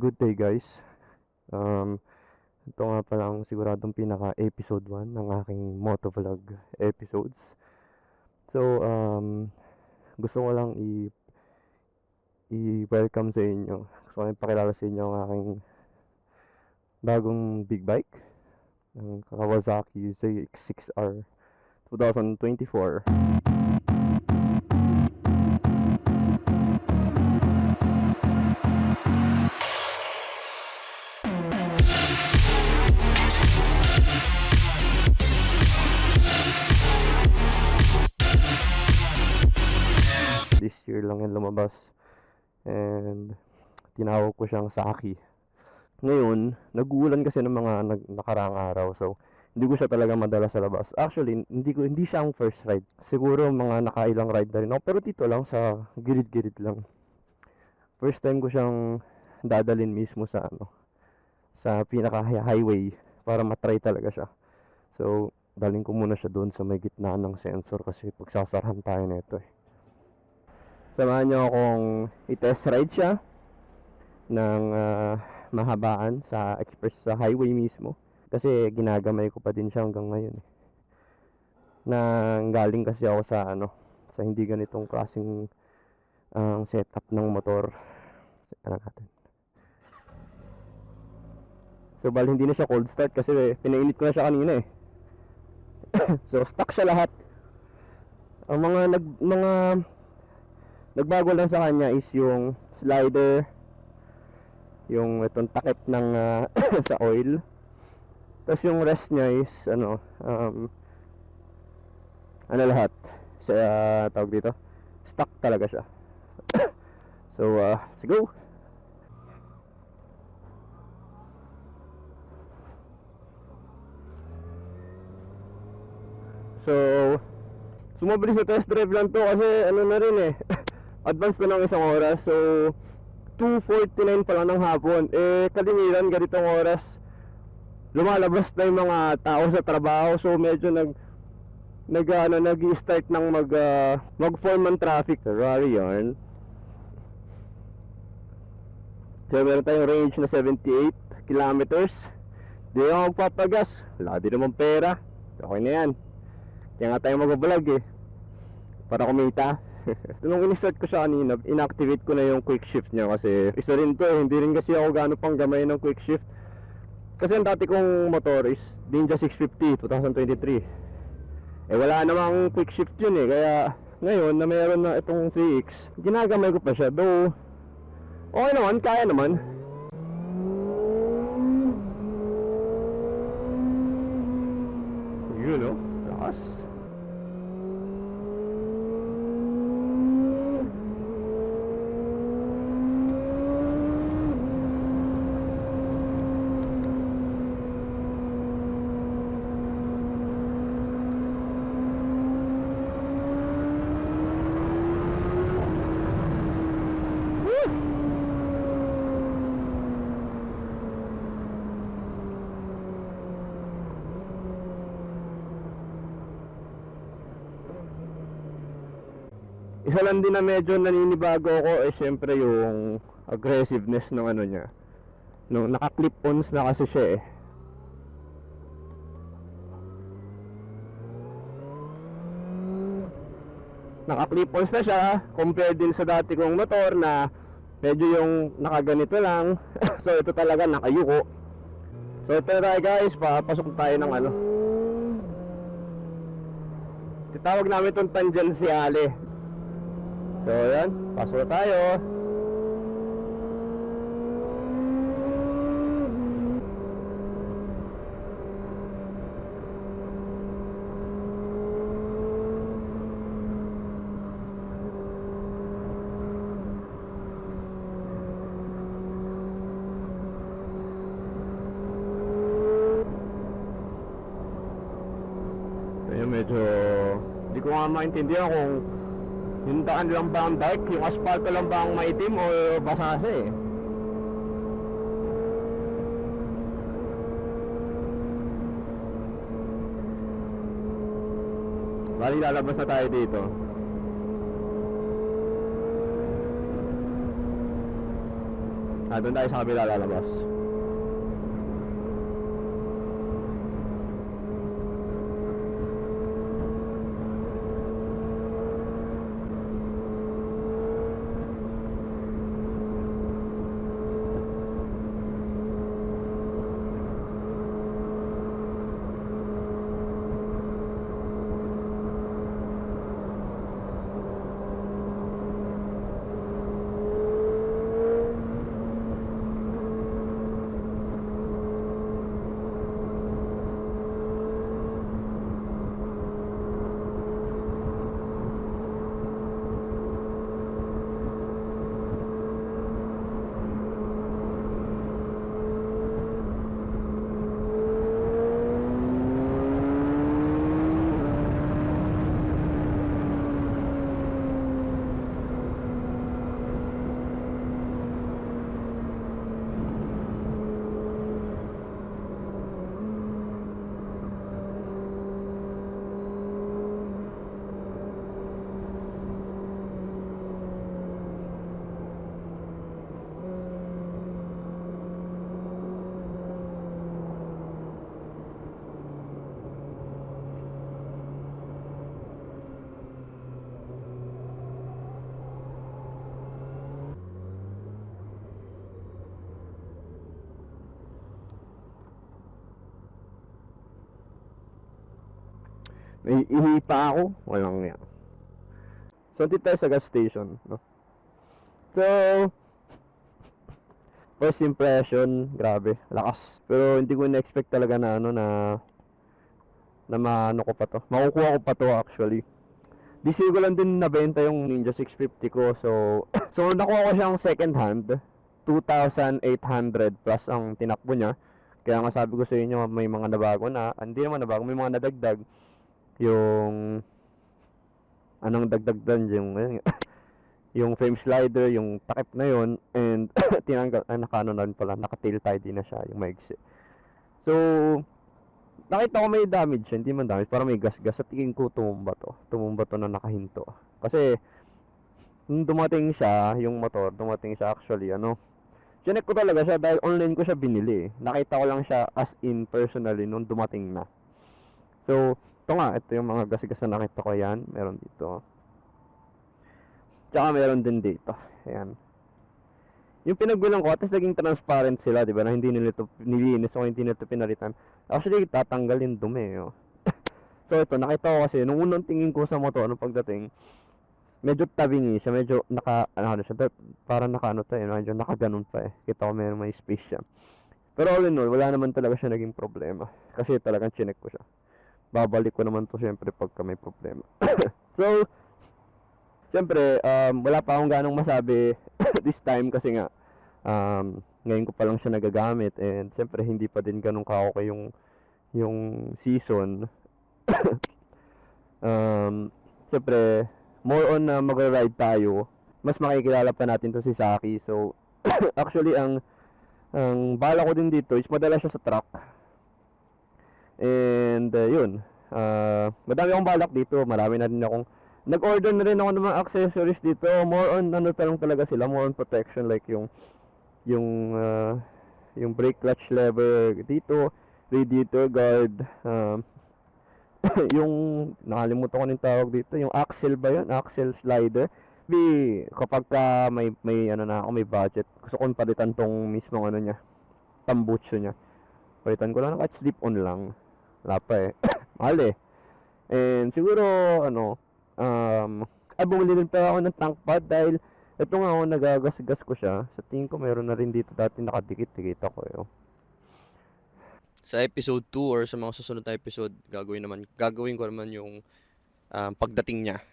Good day guys. Um, ito nga palang siguradong pinaka-episode 1 ng aking motovlog episodes. So, gusto ko lang i-welcome sa inyo. Gusto ko lang ipakilala sa inyo ang aking bagong big bike, ng Kawasaki ZX-6R 2024. This year lang yan lumabas and tinawag ko siyang Saki. Ngayon, nag-uulan kasi ng mga nakaraang araw, so hindi ko siya talaga madala sa labas. Actually, hindi siya ang first ride. Siguro mga nakailang ride na rin ako, pero dito lang sa gilid-gilid lang. First time ko siyang dadalhin mismo sa pinaka highway para matry talaga siya. So, dalhin ko muna siya doon sa may gitna ng sensor kasi pagsasarahan tayo nito eh. Samahan niyo akong i-test ride siya ng mahabaan sa express sa highway mismo kasi ginagamay ko pa din siya hanggang ngayon eh. Galing kasi ako sa hindi ganitong klaseng setup ng motor. Ano natin. So bali hindi na siya cold start kasi pinainit ko na siya kanina eh. So stuck siya lahat. Ang mga nagbago lang sa kanya is yung slider, yung itong takip ng sa oil. Tapos yung rest niya is lahat sa tawag dito, stuck talaga siya. So let's go. So sumabilis na test drive lang to kasi na rin eh advance na ng isang oras. So 2:49 pa lang ng hapon. Kalimitan ganitong oras lumalabas na yung mga tao sa trabaho. So medyo nag-start ng mag-form ng traffic. Ferrari yarn. So meron tayong range na 78 kilometers. Di ako magpapagas. Wala din naman pera. Okay na yan. Kaya nga tayo mag-vlog eh, para kumita. Nung in-start ko siya kanina, inactivate ko na yung quick shift niya kasi isa rin to eh. Hindi rin kasi ako gaano pang gamay ng quick shift. Kasi ang dati kong motor is Ninja 650 2023. Wala namang quick shift yun eh. Kaya ngayon na mayroon na itong CX, ginagamay ko pa siya. Though okay naman, kaya naman. You know, lakas. Isa lang din na medyo naninibago ako syempre yung aggressiveness ng niya. Nung naka-clip-ons na kasi siya eh. Naka-clip-ons na siya compared din sa dati kong motor na medyo yung nakaganito lang. So ito talaga nakayuko. So ito tayo guys, papasok tayo ng titawag namin itong tangensiale. So yan, pasok na tayo. Ito medyo hindi ko nga maintindihan kung yung daan lang ba ang dark, yung asfalto lang ba ang maitim o basase eh. Bali lalabas na tayo dito. Doon tayo sa kabila lalabas. May ihi pa ako, walang yan. So, dito tayo sa gas station, no? So, first impression, grabe, lakas. Pero hindi ko na-expect talaga na maano ko pa to. Makukuha ko pa to actually. This year ko lang din nabenta yung Ninja 650 ko. So, so nakuha ko siyang second hand. 2,800 plus ang tinakbo niya. Kaya nga sabi ko sa inyo, may mga nabago na. Hindi naman nabago, may mga nadagdag. Yung anong dagdag doon, yung frame slider, yung takip na yon, and tinanggal, nakano na rin pala, naka-tail tidy na siya, yung maigsi. So, nakita ko may damage siya, hindi man damage, parang may gas-gas, sa tingin ko tumumba to na nakahinto. Kasi nung dumating siya, yung motor, dumating siya actually, chinek ko talaga siya dahil online ko siya binili. Nakita ko lang siya as in personally nung dumating na. So, ito yung mga gas-gas na nakita ko yan. Meron dito. Tsaka meron din dito. Ayan. Yung pinagbilang ko, at least naging transparent sila, di ba? Na hindi nila ito nilinis o hindi nila ito pinalitan. Actually, tatanggal yung dumi, oh. So, ito, nakita ko kasi, nung unang tingin ko sa motor, nung pagdating, medyo tabingi siya, medyo parang medyo nakaganon pa eh. Kita ko may space siya. Pero all in all, wala naman talaga siya naging problema. Kasi talagang chinek ko siya. Babalik ko naman to syempre pagka may problema. So, syempre, wala pa akong ganong masabi this time kasi nga, ngayon ko pa lang siya nagagamit and syempre hindi pa din ganong ka-okay yung season. Syempre, more on na mag-ride tayo, mas makikilala pa natin to si Saki. So, actually, ang bala ko din dito is madala siya sa truck. And yun, madami akong balak dito. Marami na rin akong nag-order na rin ako ng mga accessories dito. More on talaga sila, more on protection, like yung brake clutch lever dito, radiator guard, yung nakalimutan ko ng tawag dito, yung axle ba yun? Axle slider. Kapag ka may may budget, gusto kong palitan tong mismong niya, tambutso niya. Palitan ko lang kahit slip on lang. Wala pa eh. Mahal eh. And siguro bumili din pa ako ng tank pad dahil ito nga ako nagagas-gas ko siya. Sa tingin ko meron na rin dito dati nakadikit-dikit ako eh. Sa episode 2 or sa mga susunod na episode, gagawin ko naman yung pagdating niya.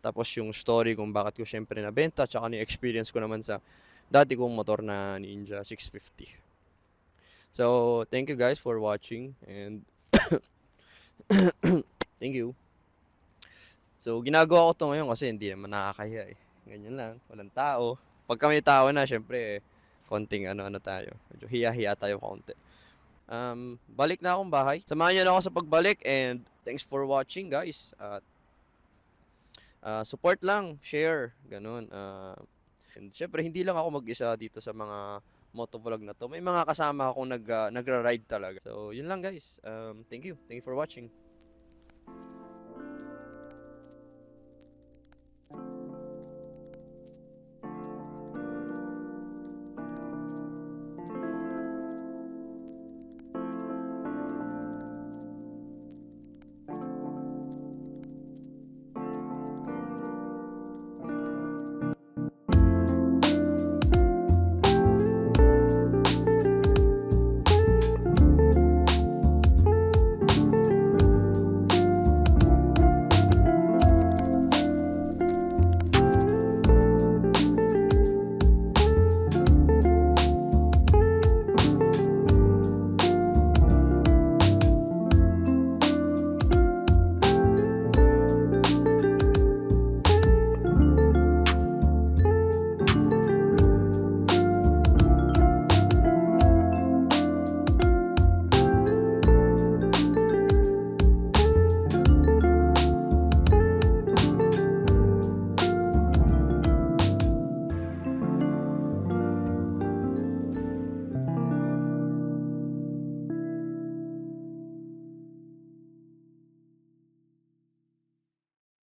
Tapos yung story kung bakit ko syempre nabenta, tsaka yung experience ko naman sa dati kong motor na Ninja 650. So, thank you guys for watching and thank you. So, ginagawa ko to ngayon kasi hindi naman nakakahiya eh. Ganyan lang, walang tao. Pagka may tao na, syempre, konting tayo. Medyo hiya-hiya tayo konti. Balik na akong bahay. Samahan niyo na ako sa pagbalik and thanks for watching guys. Support lang, share, ganun. And syempre, hindi lang ako mag-isa dito sa mga motovlog na to. May mga kasama akong nagra-ride talaga. So, yun lang guys. Thank you. Thank you for watching.